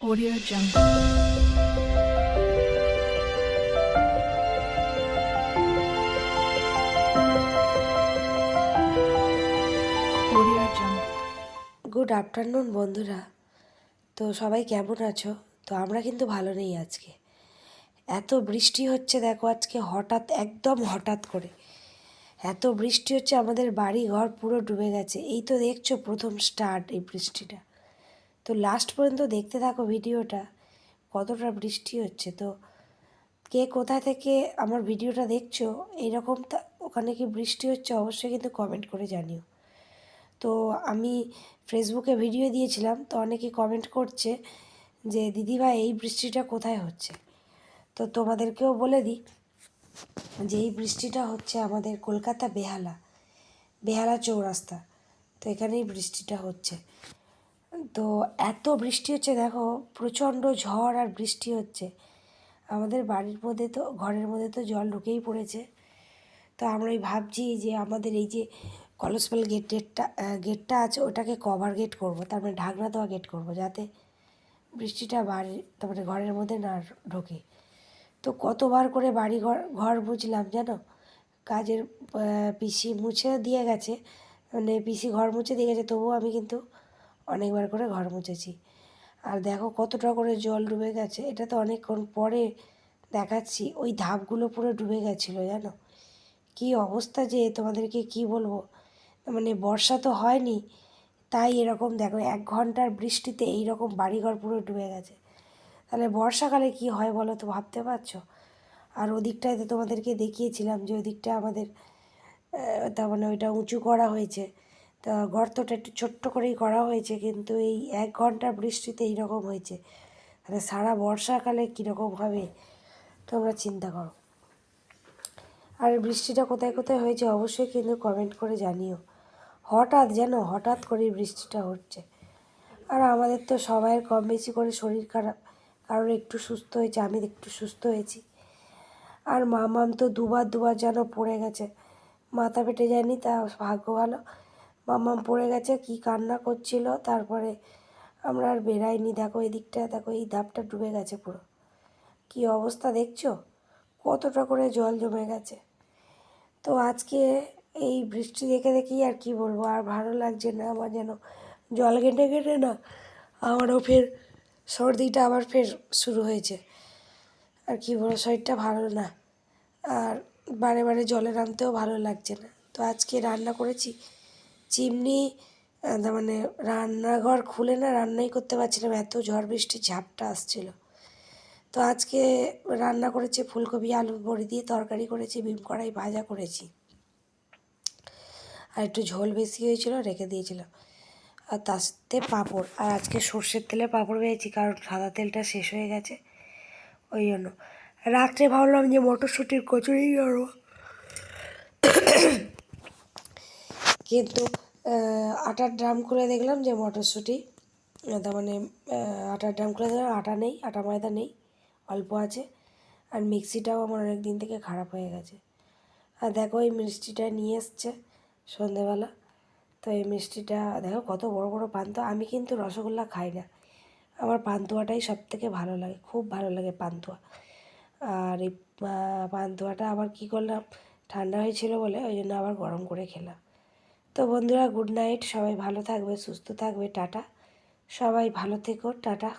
Audio Jungle. Audio Jungle. Good afternoon বন্ধুরা। তো সবাই কেমন আছো? তো আমরা কিন্তু ভালো নেই আজকে। এত বৃষ্টি হচ্ছে দেখো, আজকে হঠাৎ একদম হঠাৎ করে এত বৃষ্টি হচ্ছে, আমাদের বাড়ি ঘর পুরো ডুবে গেছে। এই তো দেখছো প্রথম স্টার্ট এই বৃষ্টিটা। তো লাস্ট পর্যন্ত দেখতে থাকো ভিডিওটা, কতটা বৃষ্টি হচ্ছে। তো কে কোথা থেকে আমার ভিডিওটা দেখছো, এইরকম ওখানে কি বৃষ্টি হচ্ছে অবশ্যই কিন্তু কমেন্ট করে জানিও। তো আমি ফেসবুকে ভিডিও দিয়েছিলাম, তো অনেকে কমেন্ট করছে যে দিদিভাই এই বৃষ্টিটা কোথায় হচ্ছে। তো তোমাদেরকেও বলে দিই যে এই বৃষ্টিটা হচ্ছে আমাদের কলকাতা বেহালা চৌরাস্তা। তো এখানেই বৃষ্টিটা হচ্ছে। তো এত বৃষ্টি হচ্ছে দেখো, প্রচণ্ড ঝড় আর বৃষ্টি হচ্ছে। আমাদের বাড়ির মধ্যে তো, ঘরের মধ্যে তো জল ঢুকেই পড়েছে। তো আমরা ভাবছি যে আমাদের এই যে কলসপাল গেটটা আছে ওটাকে কভার গেট করব, তার মানে ঢাকনা দেওয়া গেট করব, যাতে বৃষ্টিটা তারপরে ঘরের মধ্যে না ঢোকে। তো কতবার করে বাড়ি ঘর মুছলাম জানো। কাজের পিসি মুছে দিয়ে গেছে, মানে পিসি ঘর মুছে দিয়ে গেছে, তবুও আমি কিন্তু অনেকবার করে ঘর মুছেছি। আর দেখো কতটা করে জল ডুবে গেছে। এটা তো অনেকক্ষণ পরে দেখাচ্ছি, ওই ধাপগুলো পুরো ডুবে গেছিলো জানো। কী অবস্থা যে তোমাদেরকে কি বলবো, মানে বর্ষা তো হয়নি, তাই এরকম দেখো 1 ঘন্টার বৃষ্টিতে এই রকম বাড়িঘর পুরো ডুবে গেছে। তাহলে বর্ষাকালে কি হয় বলো তো, ভাবতে পারছো? আর ওদিকটায় তো তোমাদেরকে দেখিয়েছিলাম যে ওদিকটা আমাদের তার মানে ওইটা উঁচু করা হয়েছে। তা গর্তটা একটু ছোট্ট করেই করা হয়েছে, কিন্তু এই 1 ঘন্টার বৃষ্টিতে এইরকম হয়েছে। তাহলে সারা বর্ষাকালে কীরকম হবে তোমরা চিন্তা করো। আর বৃষ্টিটা কোথায় কোথায় হয়েছে অবশ্যই কিন্তু কমেন্ট করে জানিও। হঠাৎ করেই বৃষ্টিটা হচ্ছে। আর আমাদের তো সবাই কম বেশি করে শরীর খারাপ, কারোর একটু সুস্থ হয়েছে, আমি একটু সুস্থ হয়েছি। আর মামাম তো দুবার যেন পড়ে গেছে, মাথা ফেটে যায়নি, তা ভাগ্য ভালো। মামাম পড়ে গেছে, কি কান্না করছিল। তারপরে আমরা আর বেরাইনি। দেখো এদিকটা, দেখো এই ধাপটা ডুবে গেছে পুরো। কি অবস্থা দেখছো, কতটা করে জল জমে গেছে। তো আজকে এই বৃষ্টি দেখেই আর কি বলবো, আর ভালো লাগছে না আমার, যেন জল ঘেঁটে ঘেঁটে না আমারও ফের সর্দিটা আবার ফের শুরু হয়েছে। আর কি বলবো, শরীরটা ভালো না, আর বারে বারে জলে নামতেও ভালো লাগছে না। তো আজকে রান্না করেছি চিমনি, তার মানে রান্নাঘর খুলে না রান্নাই করতে পারছিলাম, এত ঝড় বৃষ্টি ঝাপটা আসছিল। তো আজকে রান্না করেছি ফুলকপি আলু বড়ি দিয়ে তরকারি করেছি, বিম কড়াই ভাজা করেছি, আর একটু ঝোল বেশি হয়েছিল রেখে দিয়েছিলাম, আর তার সাথে পাঁপড়। আর আজকে সর্ষের তেলে পাঁপড় ভেজেছি, কারণ সাদা তেলটা শেষ হয়ে গেছে ওই জন্য। রাত্রে ভাবলাম যে মটরশুঁটির কচুরি করবো, কিন্তু আটার ড্রাম খুলে দেখলাম যে মটরশুঁটি, তার মানে আটার ড্রাম খুলে দেখলাম আটা নেই, আটা ময়দা নেই, অল্প আছে। আর মিক্সিটাও আমার অনেক দিন থেকে খারাপ হয়ে গেছে। আর দেখো এই মিষ্টিটা নিয়ে এসছে সন্ধেবেলা। তো এই মিষ্টিটা দেখো কত বড় বড় পান্তুয়া। আমি কিন্তু রসগোল্লা খাই না, আমার পান্তুয়াটাই সবথেকে ভালো লাগে, খুব ভালো লাগে পান্তুয়া। আর এই পান্তুয়াটা আবার কী করলাম, ঠান্ডা হয়েছিল বলে ওই জন্য আবার গরম করে খেলাম। তো বন্ধুরা গুড নাইট, সবাই ভালো থাকবে, সুস্থ থাকবে, টাটা। সবাই ভালো থেকো, টাটা।